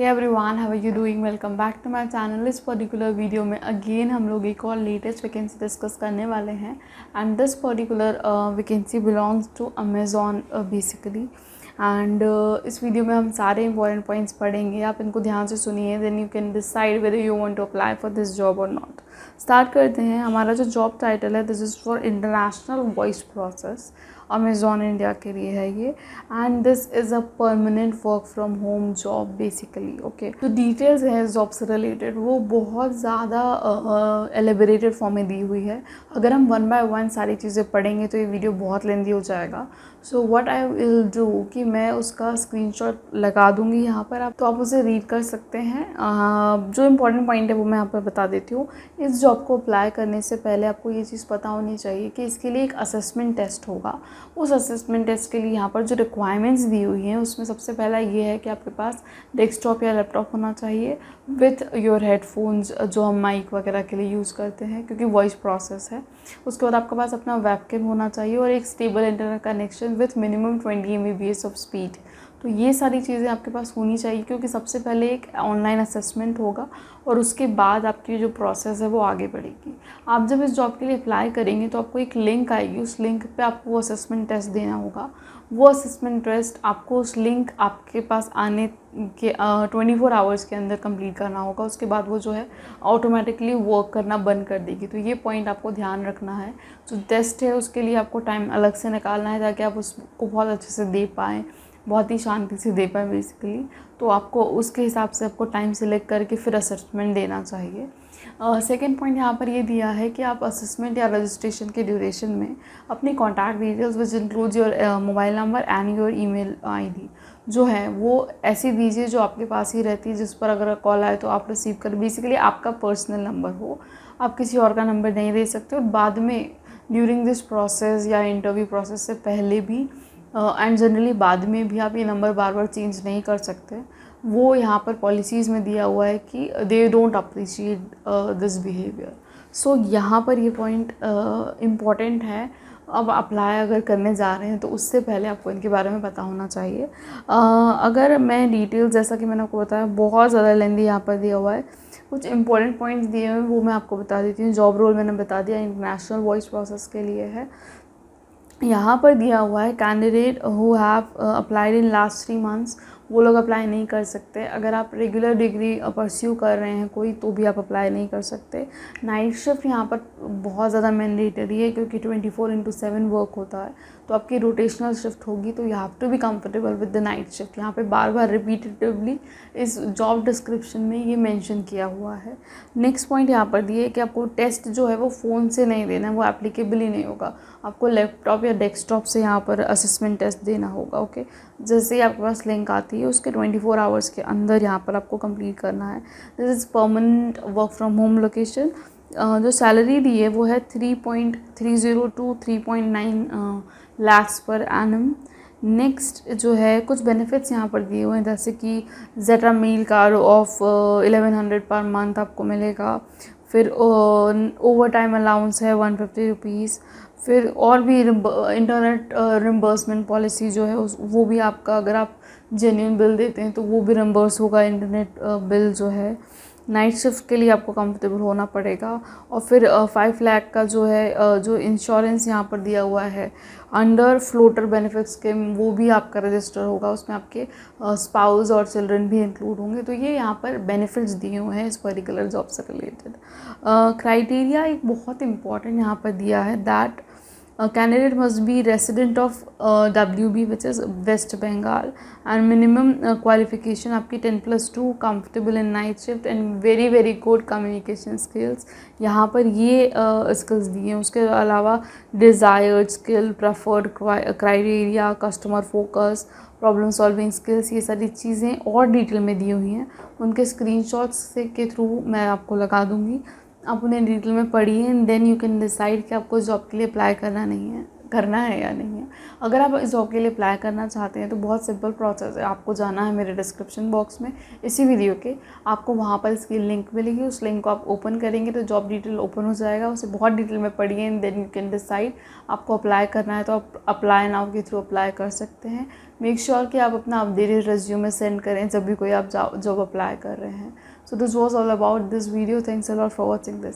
Hey everyone, how are you doing. Welcome back to my channel. इस particular video में again हम लोग एक और लेटेस्ट वैकेंसी डिस्कस करने वाले हैं and this particular vacancy belongs to Amazon basically. And इस वीडियो में हम सारे इंपॉर्टेंट पॉइंट्स पढ़ेंगे, आप इनको ध्यान से सुनिए, then you can decide whether you want to apply for this job और नॉट। स्टार्ट करते हैं। हमारा जो जॉब टाइटल है, this is for international voice process, Amazon India के लिए है ये, and this is a permanent work from home job basically. Okay, जो डिटेल्स हैं इस जॉब से रिलेटेड वो बहुत ज़्यादा एलिबरेटेड फॉर्म में दी हुई है। अगर हम वन बाय वन सारी चीज़ें पढ़ेंगे तो ये वीडियो बहुत लेंदी हो जाएगा। So what I will do कि मैं उसका स्क्रीनशॉट लगा दूंगी यहाँ पर, आप तो आप उसे रीड कर सकते हैं। जो इम्पोर्टेंट पॉइंट है वो मैं यहाँ पर बता देती हूँ। इस जॉब को अप्लाई करने से पहले आपको ये चीज़ पता होनी चाहिए कि इसके लिए एक असेसमेंट टेस्ट होगा। उस असेसमेंट टेस्ट के लिए यहाँ पर जो रिक्वायरमेंट्स दी हुई हैं उसमें सबसे पहला ये है कि आपके पास डेस्कटॉप या लैपटॉप होना चाहिए विथ योर हेडफोन्स, जो हम माइक वगैरह के लिए यूज़ करते हैं क्योंकि वॉइस प्रोसेस है। उसके बाद आपके पास अपना वेबकैम होना चाहिए और एक stable internet connection with minimum 20 Mbps of speed. तो ये सारी चीज़ें आपके पास होनी चाहिए क्योंकि सबसे पहले एक ऑनलाइन असेसमेंट होगा और उसके बाद आपकी जो प्रोसेस है वो आगे बढ़ेगी। आप जब इस जॉब के लिए अप्लाई करेंगे तो आपको एक लिंक आएगी, उस लिंक पे आपको वो असेसमेंट टेस्ट देना होगा। वो असेसमेंट टेस्ट आपको उस लिंक आपके पास आने के 24 आवर्स के अंदर कंप्लीट करना होगा। उसके बाद वो जो है ऑटोमेटिकली वर्क करना बंद कर देगी। तो ये पॉइंट आपको ध्यान रखना है। जो टेस्ट है उसके लिए आपको टाइम अलग से निकालना है ताकि आप उसको बहुत अच्छे से दे पाएँ, बहुत ही शांति से दे पाए बेसिकली। तो आपको उसके हिसाब से आपको टाइम सिलेक्ट करके फिर असेसमेंट देना चाहिए। सेकेंड पॉइंट यहाँ पर ये दिया है कि आप असेसमेंट या रजिस्ट्रेशन के ड्यूरेशन में अपनी contact details which includes your mobile number and your email ID जो है वो ऐसी दीजिए जो आपके पास ही रहती है, जिस पर अगर कॉल आए तो आप रिसीव कर, बेसिकली आपका पर्सनल नंबर हो। आप किसी और का नंबर नहीं दे सकते। और बाद में ड्यूरिंग दिस प्रोसेस या इंटरव्यू प्रोसेस से पहले भी एंड जनरली बाद में भी आप ये नंबर बार बार चेंज नहीं कर सकते। वो यहाँ पर पॉलिसीज़ में दिया हुआ है कि they don't appreciate this behaviour. So यहाँ पर ये पॉइंट इम्पॉर्टेंट है। अब अप्लाई अगर करने जा रहे हैं तो उससे पहले आपको इनके बारे में पता होना चाहिए। अगर मैं डिटेल्स, जैसा कि मैंने आपको बताया, बहुत ज़्यादा लेंदी यहाँ पर दिया हुआ है, कुछ इंपॉर्टेंट पॉइंट्स दिए हुए हैं वो मैं आपको बता देती हूँ। जॉब रोल मैंने बता दिया, इंटरनेशनल वॉइस प्रोसेस के लिए है। यहाँ पर दिया हुआ है candidate who have applied in last 3 months, वो लोग अप्लाई नहीं कर सकते। अगर आप रेगुलर डिग्री परस्यू कर रहे हैं कोई तो भी आप अप्लाई नहीं कर सकते। नाइट शिफ्ट यहाँ पर बहुत ज़्यादा मैंडेटरी है क्योंकि 24/7 वर्क होता है, तो आपकी रोटेशनल शिफ्ट होगी, तो you have to be comfortable with the night shift. यहाँ पे बार बार रिपीटेटिवली इस जॉब डिस्क्रिप्शन में ये मेंशन किया हुआ है। नेक्स्ट पॉइंट यहाँ पर दिए कि आपको टेस्ट जो है वो फ़ोन से नहीं देना है, वो एप्लीकेबल ही नहीं होगा। आपको लैपटॉप या डेस्कटॉप से यहाँ पर असेसमेंट टेस्ट देना होगा। ओके, जैसे ही आपके पास लिंक आती है उसके 24 आवर्स के अंदर यहाँ पर आपको कंप्लीट करना है। This is permanent work from home location. जो सैलरी दी है वो है 3.30 to 3.9 lakhs per annum. Next जो है कुछ बेनिफिट्स यहाँ पर दिए हुए हैं, जैसे कि जेटा मील कार्ड ऑफ 1100 पर मंथ आपको मिलेगा। फिर ओवर टाइम अलाउंस है 150 रुपीज़। फिर और भी इंटरनेट रिम्बर्समेंट पॉलिसी जो है वो भी आपका, अगर आप जेन्युइन बिल देते हैं तो वो भी रिम्बर्स होगा इंटरनेट बिल जो है। नाइट शिफ्ट के लिए आपको कंफर्टेबल होना पड़ेगा। और फिर 5 लाख का जो है जो इंश्योरेंस यहाँ पर दिया हुआ है अंडर फ्लोटर बेनिफिट स्कीम, वो भी आपका रजिस्टर होगा। उसमें आपके स्पाउस और चिल्ड्रन भी इंक्लूड होंगे। तो ये यहाँ पर बेनिफिट्स दिए हुए हैं इस पर्टिकुलर जॉब से रिलेटेड। क्राइटेरिया एक बहुत इंपॉर्टेंट यहाँ पर दिया है, that candidate must be resident of WB which is West Bengal, and minimum qualification आपकी 10+2, comfortable in night shift and very good communication skills। यहाँ पर ये skills दिए हैं। उसके अलावा desired skill, preferred criteria, customer focus, problem solving skills, ये सारी चीज़ें और डिटेल में दी हुई हैं। उनके स्क्रीनशॉट्स से के थ्रू मैं आपको लगा दूँगी, आप उन्हें डिटेल में पढ़िए and then you can decide कि आपको जॉब के लिए अप्लाई करना नहीं है करना है या नहीं है। अगर आप इस जॉब के लिए अप्लाई करना चाहते हैं तो बहुत सिंपल प्रोसेस है। आपको जाना है मेरे डिस्क्रिप्शन बॉक्स में इसी वीडियो के, आपको वहाँ पर इसकी लिंक मिलेगी। उस लिंक को आप ओपन करेंगे तो जॉब डिटेल ओपन हो जाएगा। उसे बहुत डिटेल में पढ़िए and then you can decide आपको अप्लाई करना है तो आप अप्लाई नाउ के थ्रू अप्लाई कर सकते हैं। मेक श्योर कि आप अपना अपडेटेड रेज्यूमे सेंड करें जब भी कोई आप जॉब अप्लाई कर रहे हैं। So this was all about this video. Thanks a lot for watching this.